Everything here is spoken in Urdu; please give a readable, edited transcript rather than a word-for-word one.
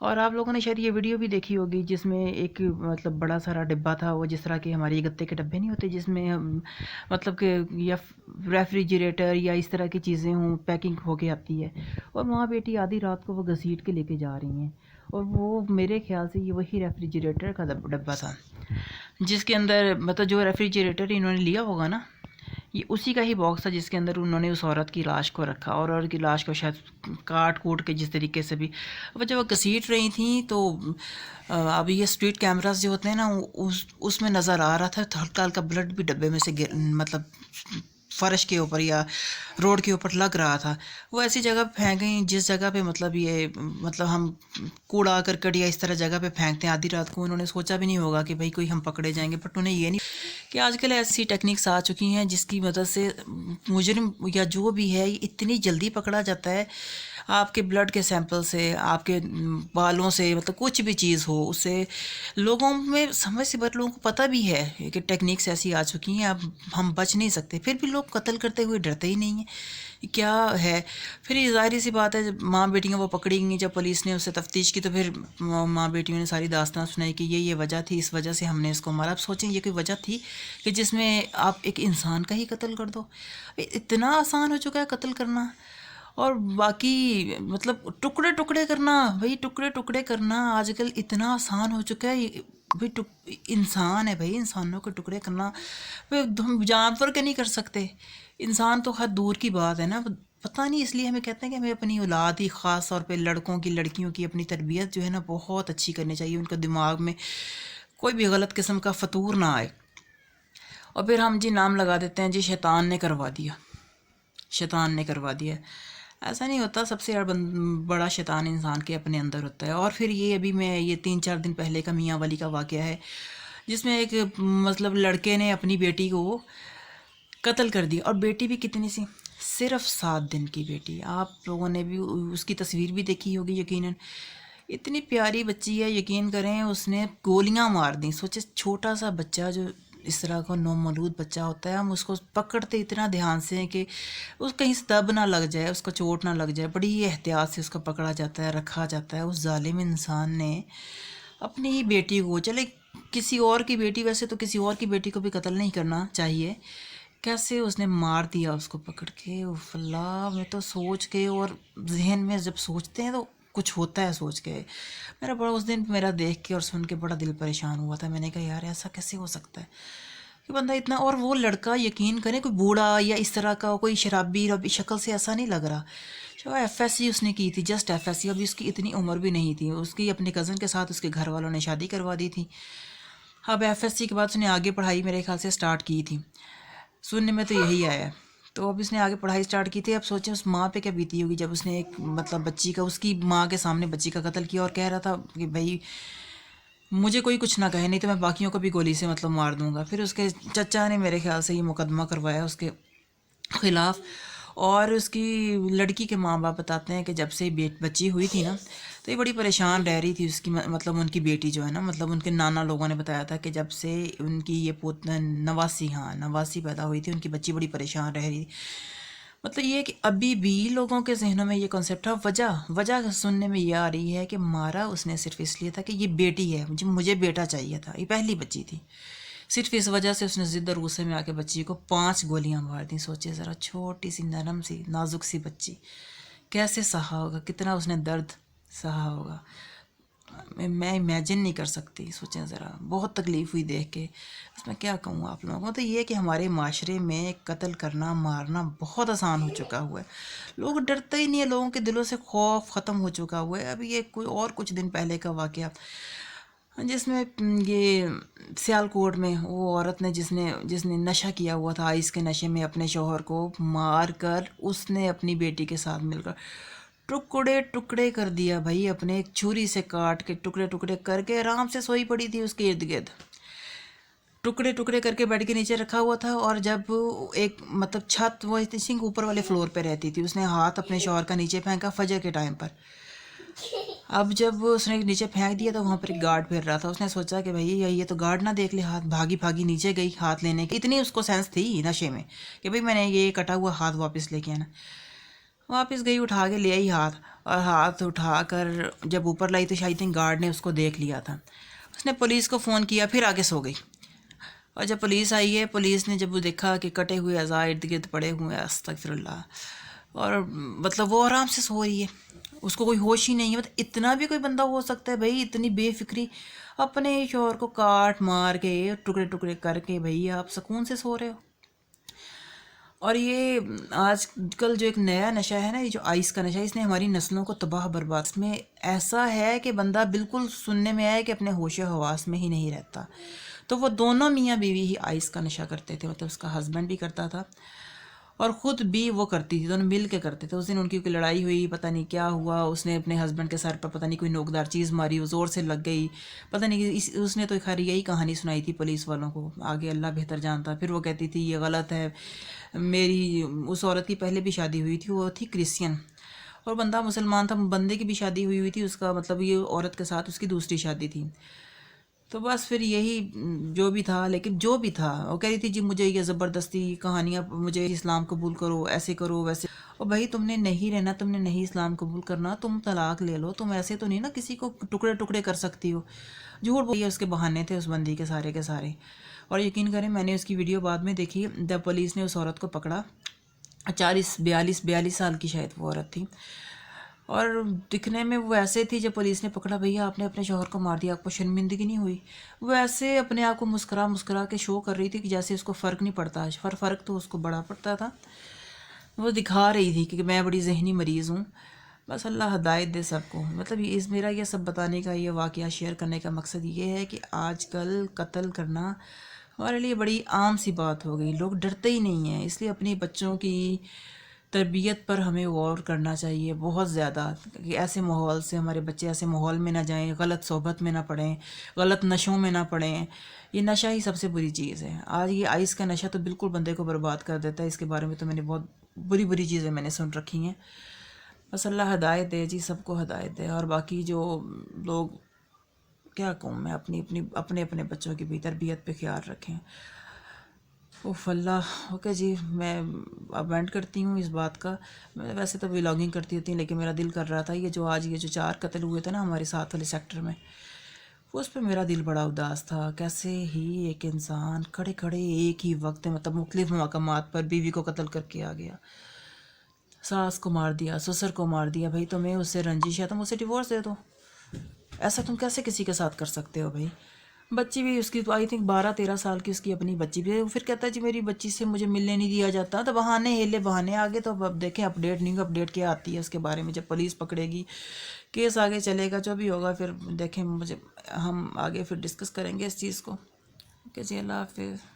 اور آپ لوگوں نے شاید یہ ویڈیو بھی دیکھی ہوگی جس میں ایک مطلب بڑا سارا ڈبہ تھا، وہ جس طرح کے ہمارے گتے کے ڈبے نہیں ہوتے جس میں مطلب کہ یا ریفریجریٹر یا اس طرح کی چیزیں ہوں پیکنگ ہو کے آتی ہے، اور ماں بیٹی آدھی رات کو وہ گھسیٹ کے لے کے جا رہی ہیں، اور وہ میرے خیال سے یہ وہی ریفریجریٹر کا ڈبہ تھا جس کے اندر مطلب جو ریفریجریٹر انہوں نے لیا ہوگا نا، یہ اسی کا ہی باکس تھا جس کے اندر انہوں نے اس عورت کی لاش کو رکھا، اور عورت کی لاش کو شاید کاٹ کوٹ کے جس طریقے سے بھی اب جب وہ گھسیٹ رہی تھیں تو اب یہ اسٹریٹ کیمراز جو ہوتے ہیں نا اس میں نظر آ رہا تھا تو ہلکا ہلکا بلڈ بھی ڈبے میں سے مطلب فرش کے اوپر یا روڈ کے اوپر لگ رہا تھا۔ وہ ایسی جگہ پہ پھینک گئیں جس جگہ پہ مطلب یہ مطلب ہم کوڑا کرکٹ یا اس طرح جگہ پہ پھینکتے ہیں آدھی رات کو، انہوں نے سوچا بھی نہیں ہوگا کہ بھائی کوئی ہم پکڑے جائیں گے، بٹ انہیں یہ نہیں کہ آج کل ایسی ٹیکنیکس آ چکی ہیں جس کی مدد سے مجرم یا جو بھی ہے یہ اتنی جلدی پکڑا جاتا ہے۔ آپ کے بلڈ کے سیمپل سے، آپ کے بالوں سے، مطلب کچھ بھی چیز ہو اس سے لوگوں میں سمجھ سے بڑھ لوگوں کو پتہ بھی ہے کہ ٹیکنیکس ایسی آ چکی ہیں، اب ہم بچ نہیں سکتے، پھر بھی لوگ قتل کرتے ہوئے ڈرتے ہی نہیں ہیں۔ کیا ہے پھر یہ ظاہری سی بات ہے، جب ماں بیٹیاں وہ پکڑی گئیں، جب پولیس نے اسے تفتیش کی تو پھر ماں بیٹیوں نے ساری داستان سنائی کہ یہ وجہ تھی، اس وجہ سے ہم نے اس کو مارا۔ اب سوچیں یہ کوئی وجہ تھی کہ جس میں آپ ایک انسان کا ہی قتل کر دو؟ اتنا آسان ہو چکا ہے قتل کرنا، اور باقی مطلب ٹکڑے ٹکڑے کرنا، بھائی ٹکڑے ٹکڑے کرنا آج کل اتنا آسان ہو چکا ہے۔ بھائی انسان ہے، بھائی انسانوں کے ٹکڑے کرنا ہم جانور کے نہیں کر سکتے، انسان تو حد دور کی بات ہے نا۔ پتہ نہیں اس لیے ہمیں کہتے ہیں کہ ہمیں اپنی اولاد ہی، خاص طور پہ لڑکوں کی لڑکیوں کی اپنی تربیت جو ہے نا بہت اچھی کرنی چاہیے، ان کے دماغ میں کوئی بھی غلط قسم کا فطور نہ آئے۔ اور پھر ہم جی نام لگا دیتے ہیں جی شیطان نے کروا دیا، شیطان نے کروا دیا۔ ایسا نہیں ہوتا، سب سے بڑا شیطان انسان کے اپنے اندر ہوتا ہے۔ اور پھر یہ ابھی میں یہ 3-4 دن پہلے کا میاں والی کا واقعہ ہے جس میں ایک مطلب لڑکے نے اپنی بیٹی کو قتل کر دیا، اور بیٹی بھی کتنی سی، صرف 7 دن کی بیٹی۔ آپ لوگوں نے بھی اس کی تصویر بھی دیکھی ہوگی یقیناً، اتنی پیاری بچی ہے، یقین کریں اس نے گولیاں مار دیں۔ سوچے چھوٹا سا بچہ جو اس طرح کا نومولود بچہ ہوتا ہے، ہم اس کو پکڑتے اتنا دھیان سے ہیں کہ اس کہیں سے دب نہ لگ جائے، اس کو چوٹ نہ لگ جائے، بڑی احتیاط سے اس کو پکڑا جاتا ہے، رکھا جاتا ہے۔ اس ظالم انسان نے اپنی ہی بیٹی کو، چلے کسی اور کی بیٹی، ویسے تو کسی اور کی بیٹی کو بھی قتل نہیں کرنا چاہیے، کیسے اس نے مار دیا اس کو پکڑ کے۔ اوف اللہ، میں تو سوچ کے، اور ذہن میں جب سوچتے ہیں تو کچھ ہوتا ہے سوچ کے۔ میرا بڑا اس دن میرا دیکھ کے اور سن کے بڑا دل پریشان ہوا تھا۔ میں نے کہا یار ایسا کیسے ہو سکتا ہے کہ بندہ اتنا، اور وہ لڑکا یقین کریں کوئی بوڑھا یا اس طرح کا کوئی شرابی شکل سے ایسا نہیں لگ رہا۔ ایف ایس سی اس نے کی تھی، جسٹ ایف ایس سی، ابھی اس کی اتنی عمر بھی نہیں تھی۔ اس کی اپنے کزن کے ساتھ اس کے گھر والوں نے شادی کروا دی تھی۔ اب ایف ایس سی کے بعد اس نے آگے پڑھائی میرے خیال سے سٹارٹ کی تھی، سننے میں تو یہی آیا ہے۔ تو اب اس نے آگے پڑھائی سٹارٹ کی تھی۔ اب سوچیں اس ماں پہ کیا بیتی ہوگی جب اس نے ایک مطلب بچی کا، اس کی ماں کے سامنے بچی کا قتل کیا، اور کہہ رہا تھا کہ بھائی مجھے کوئی کچھ نہ کہے، نہیں تو میں باقیوں کو بھی گولی سے مطلب مار دوں گا۔ پھر اس کے چچا نے میرے خیال سے یہ مقدمہ کروایا اس کے خلاف، اور اس کی لڑکی کے ماں باپ بتاتے ہیں کہ جب سے بچی ہوئی تھی نا تو یہ بڑی پریشان رہ رہی تھی، اس کی مطلب ان کی بیٹی جو ہے نا، مطلب ان کے نانا لوگوں نے بتایا تھا کہ جب سے ان کی یہ نواسی پیدا ہوئی تھی، ان کی بچی بڑی پریشان رہ رہی تھی۔ مطلب یہ کہ ابھی بھی لوگوں کے ذہنوں میں یہ کنسیپٹ ہے۔ وجہ سننے میں یہ آ رہی ہے کہ مارا اس نے صرف اس لیے تھا کہ یہ بیٹی ہے، مجھے بیٹا چاہیے تھا، یہ پہلی بچی تھی، صرف اس وجہ سے اس نے ضد اور غصے میں آ کے بچی کو 5 گولیاں مار دیں۔ سوچے ذرا، چھوٹی سی نرم سی نازک سی بچی کیسے سہا ہوگا، کتنا اس نے درد سہا ہوگا، میں امیجن نہیں کر سکتی۔ سوچیں ذرا، بہت تکلیف ہوئی دیکھ کے۔ اس میں کیا کہوں آپ لوگوں کو، تو یہ کہ ہمارے معاشرے میں قتل کرنا، مارنا بہت آسان ہو چکا ہوا ہے، لوگ ڈرتے ہی نہیں ہیں، لوگوں کے دلوں سے خوف ختم ہو چکا ہوا ہے۔ ابھی یہ کوئی اور کچھ دن پہلے کا واقعہ جس میں یہ سیالکوٹ میں وہ عورت نے جس نے نشہ کیا ہوا تھا، آئس کے نشے میں اپنے شوہر کو مار کر اس نے اپنی بیٹی کے ساتھ مل کر ٹکڑے ٹکڑے کر دیا، بھائی اپنے ایک چھری سے کاٹ کے ٹکڑے ٹکڑے کر کے آرام سے سوئی پڑی تھی اس کے ارد گرد، ٹکڑے ٹکڑے کر کے بیڈ کے نیچے رکھا ہوا تھا۔ اور جب ایک مطلب چھت، وہ سنگ اوپر والے فلور پہ رہتی تھی، اس نے ہاتھ اپنے شوہر کا نیچے پھینکا فجر کے ٹائم پر۔ اب جب اس نے نیچے پھینک دیا تو وہاں پر ایک گارڈ پھر رہا تھا، اس نے سوچا کہ بھائی یہ تو گارڈ نہ دیکھ لے، ہاتھ بھاگی نیچے گئی ہاتھ لینے کی، اتنی اس کو سینس تھی نشے میں کہ بھئی میں نے یہ کٹا ہوا ہاتھ واپس لے کے آنا۔ واپس گئی, اٹھا کے لے آئی ہاتھ, اور ہاتھ اٹھا کر جب اوپر لائی تو شاید گارڈ نے اس کو دیکھ لیا تھا. اس نے پولیس کو فون کیا, پھر آگے سو گئی. اور جب پولیس آئی ہے, پولیس نے جب وہ دیکھا کہ کٹے ہوئے اعضاء ارد گرد پڑے ہوئے ہیں, استغفر اللہ, اور مطلب وہ آرام سے سو رہی ہے, اس کو کوئی ہوش ہی نہیں ہے. مطلب اتنا بھی کوئی بندہ ہو سکتا ہے بھائی, اتنی بے فکری, اپنے شوہر کو کاٹ مار کے ٹکڑے ٹکڑے کر کے بھائی آپ سکون سے سو رہے ہو. اور یہ آج کل جو ایک نیا نشہ ہے نا, یہ جو آئس کا نشہ, اس نے ہماری نسلوں کو تباہ برباد. اس میں ایسا ہے کہ بندہ بالکل سننے میں آیا کہ اپنے ہوش و حواس میں ہی نہیں رہتا. تو وہ دونوں میاں بیوی ہی آئس کا نشہ کرتے تھے, مطلب اس کا ہسبینڈ بھی کرتا تھا اور خود بھی وہ کرتی تھی, دونوں مل کے کرتے تھے. اس دن ان کی کوئی لڑائی ہوئی, پتہ نہیں کیا ہوا, اس نے اپنے ہسبینڈ کے سر پر پتہ نہیں کوئی نوکدار چیز ماری, وہ زور سے لگ گئی, پتہ نہیں اس نے تو خیر یہی کہانی سنائی تھی پولیس والوں کو, آگے اللہ بہتر جانتا. پھر وہ کہتی تھی یہ غلط ہے. میری اس عورت کی پہلے بھی شادی ہوئی تھی, وہ تھی کرسچین, اور بندہ مسلمان تھا. بندے کی بھی شادی ہوئی تھی, اس کا مطلب یہ عورت کے ساتھ اس کی دوسری شادی تھی. تو بس پھر یہی جو بھی تھا, لیکن جو بھی تھا وہ کہہ رہی تھی جی مجھے یہ زبردستی کہانیاں, مجھے اسلام قبول کرو, ایسے کرو ویسے. اور بھائی تم نے نہیں رہنا, تم نے نہیں اسلام قبول کرنا, تم طلاق لے لو. تم ایسے تو نہیں نا کسی کو ٹکڑے ٹکڑے کر سکتی ہو. جھوٹ بولی, اس کے بہانے تھے اس بندی کے سارے کے سارے. اور یقین کریں میں نے اس کی ویڈیو بعد میں دیکھی, جب پولیس نے اس عورت کو پکڑا, 42 سال کی شاید وہ عورت تھی, اور دکھنے میں وہ ایسے تھی. جب پولیس نے پکڑا, بھیا آپ نے اپنے شوہر کو مار دیا, آپ کو شرمندگی نہیں ہوئی؟ وہ ایسے اپنے آپ کو مسکرا مسکرا کے شو کر رہی تھی کہ جیسے اس کو فرق نہیں پڑتا. فرق تو اس کو بڑا پڑتا تھا. وہ دکھا رہی تھی کہ میں بڑی ذہنی مریض ہوں. بس اللہ ہدایت دے سب کو. مطلب میرا یہ سب بتانے کا, یہ واقعہ شیئر کرنے کا مقصد یہ ہے کہ آج کل قتل کرنا ہمارے لیے بڑی عام سی بات ہو گئی. لوگ ڈرتے ہی نہیں ہیں. اس لیے اپنی بچوں کی تربیت پر ہمیں غور کرنا چاہیے بہت زیادہ, کہ ایسے ماحول سے ہمارے بچے ایسے ماحول میں نہ جائیں, غلط صحبت میں نہ پڑیں, غلط نشوں میں نہ پڑیں. یہ نشہ ہی سب سے بری چیز ہے. آج یہ آئس کا نشہ تو بالکل بندے کو برباد کر دیتا ہے. اس کے بارے میں تو میں نے بہت بری چیزیں میں نے سن رکھی ہیں. بس اللہ ہدایت دے جی, سب کو ہدایت دے. اور باقی جو لوگ, کیا کہوں میں, اپنے بچوں کی بھی تربیت پہ خیال رکھیں. اوف اللہ. اوکے جی, میں اب اینڈ کرتی ہوں اس بات کا. میں ویسے تو ولاگنگ کرتی ہوتی ہوں, لیکن میرا دل کر رہا تھا یہ جو 4 قتل ہوئے تھے نا ہمارے ساتھ والے سیکٹر میں, اس پہ میرا دل بڑا اداس تھا. کیسے ہی ایک انسان کھڑے کھڑے ایک ہی وقت مطلب مختلف مقامات پر بیوی کو قتل کر کے آ گیا, ساس کو مار دیا, سسر کو مار دیا. بھائی تمہیں اس سے رنجش ہے, تم اسے ڈیورس دے دو. ایسا تم کیسے کسی کے ساتھ کر سکتے ہو بھائی؟ بچی بھی اس کی آئی تھنک 12-13 سال کی اس کی اپنی بچی بھی ہے. وہ پھر کہتا ہے جی میری بچی سے مجھے ملنے نہیں دیا جاتا. تو بہانے ہیلے بہانے آگے. تو اب دیکھیں اپڈیٹ نیو اپڈیٹ کیا آتی ہے اس کے بارے میں, جب پولیس پکڑے گی, کیس آگے چلے گا, جو بھی ہوگا پھر دیکھیں. ہم آگے پھر ڈسکس کریں گے اس چیز کو. اوکے جی, اللہ حافظ.